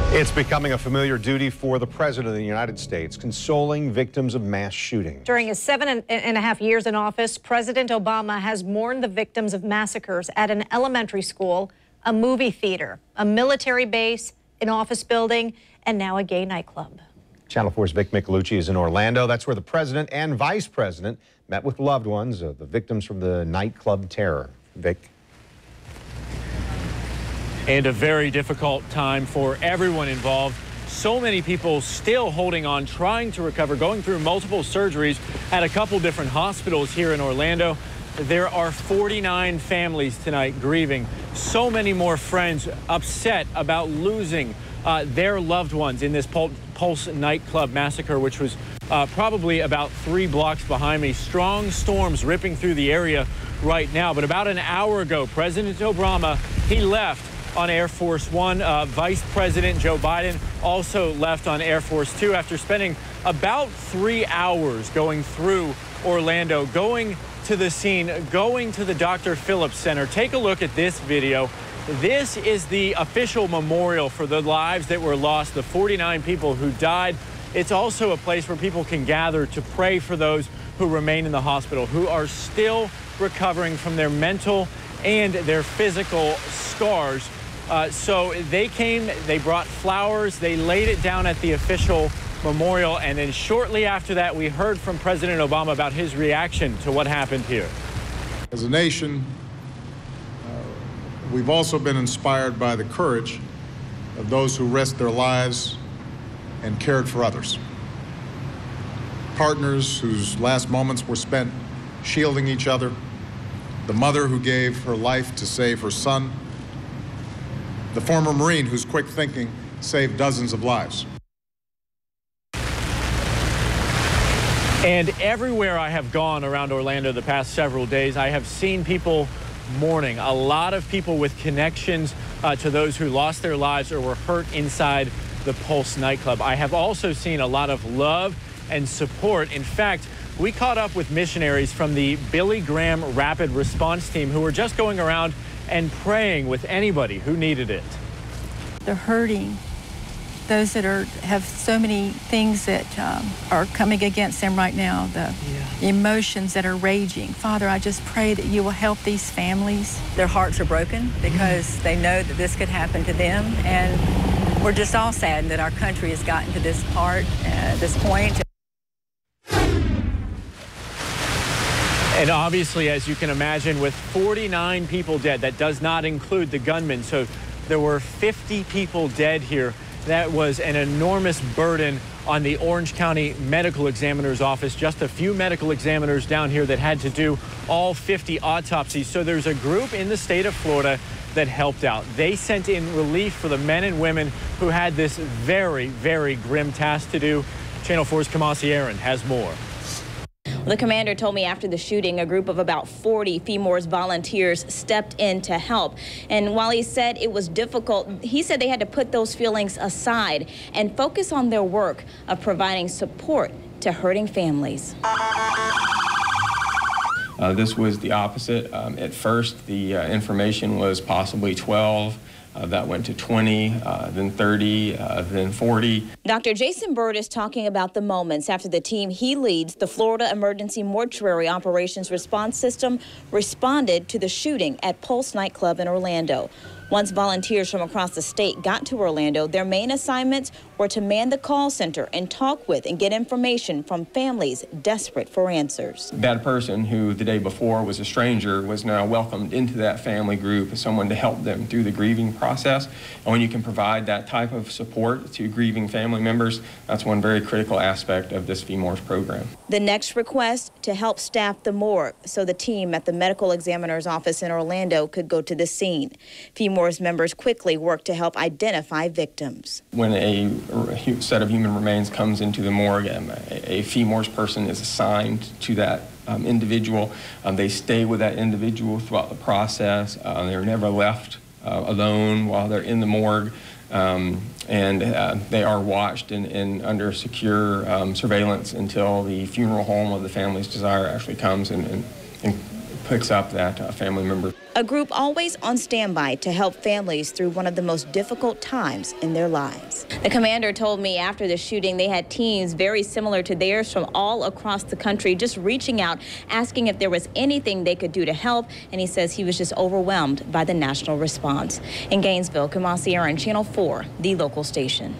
It's becoming a familiar duty for the President of the United States, consoling victims of mass shootings. During his 7.5 years in office, President Obama has mourned the victims of massacres at an elementary school, a movie theater, a military base, an office building, and now a gay nightclub. Channel 4's Vic Micolucci is in Orlando. That's where the President and Vice President met with loved ones of the victims from the nightclub terror. Vic. And a very difficult time for everyone involved. So many people still holding on, trying to recover, going through multiple surgeries at a couple different hospitals here in Orlando. There are 49 families tonight grieving. So many more friends upset about losing their loved ones in this Pulse nightclub massacre, which was probably about 3 blocks behind me. Strong storms ripping through the area right now. But about an hour ago, President Obama, he left on Air Force One. Vice President Joe Biden also left on Air Force Two after spending about 3 hours going through Orlando, going to the scene, going to the Dr. Phillips Center. Take a look at this video. This is the official memorial for the lives that were lost, the 49 people who died. It's also a place where people can gather to pray for those who remain in the hospital, who are still recovering from their mental and their physical scars. So they came, they brought flowers, they laid it down at the official memorial, and then shortly after that, we heard from President Obama about his reaction to what happened here. As a nation, we've also been inspired by the courage of those who risked their lives and cared for others. Partners whose last moments were spent shielding each other, the mother who gave her life to save her son, the former Marine whose quick thinking saved dozens of lives. And everywhere I have gone around Orlando the past several days, I have seen people mourning. A lot of people with connections to those who lost their lives or were hurt inside the Pulse nightclub. I have also seen a lot of love and support. In fact, we caught up with missionaries from the Billy Graham Rapid Response Team who were just going around and praying with anybody who needed it. They're hurting. Those that have so many things that are coming against them right now, the emotions that are raging. Father, I just pray that you will help these families. Their hearts are broken because they know that this could happen to them, and we're just all saddened that our country has gotten to this point. And obviously, as you can imagine, with 49 people dead, that does not include the gunman. So there were 50 people dead here. That was an enormous burden on the Orange County Medical Examiner's Office. Just a few medical examiners down here that had to do all 50 autopsies. So there's a group in the state of Florida that helped out. They sent in relief for the men and women who had this very, very grim task to do. Channel 4's Kamasi Aaron has more. The commander told me after the shooting, a group of about 40 FEMOR's volunteers stepped in to help. And while he said it was difficult, he said they had to put those feelings aside and focus on their work of providing support to hurting families. This was the opposite. At first, the information was possibly 12. That went to 20, then 30, then 40. Dr. Jason Bird is talking about the moments after the team he leads, the Florida Emergency Mortuary Operations Response System, responded to the shooting at Pulse nightclub in Orlando. Once volunteers from across the state got to Orlando, their main assignments were to man the call center and talk with and get information from families desperate for answers. That person who the day before was a stranger was now welcomed into that family group as someone to help them through the grieving process. And when you can provide that type of support to grieving family members, that's one very critical aspect of this FEMOR's program. The next request to help staff the morgue so the team at the medical examiner's office in Orlando could go to the scene. FEMOR's members quickly worked to help identify victims. When a set of human remains comes into the morgue, a FEMOR's person is assigned to that individual. They stay with that individual throughout the process. They're never left alone while they're in the morgue. And they are watched and under secure surveillance until the funeral home of the family's desire actually comes and picks up that family member. A group always on standby to help families through one of the most difficult times in their lives. The commander told me after the shooting they had teams very similar to theirs from all across the country just reaching out, asking if there was anything they could do to help, and he says he was just overwhelmed by the national response. In Gainesville, Kumasi Aaron, Channel 4, the local station.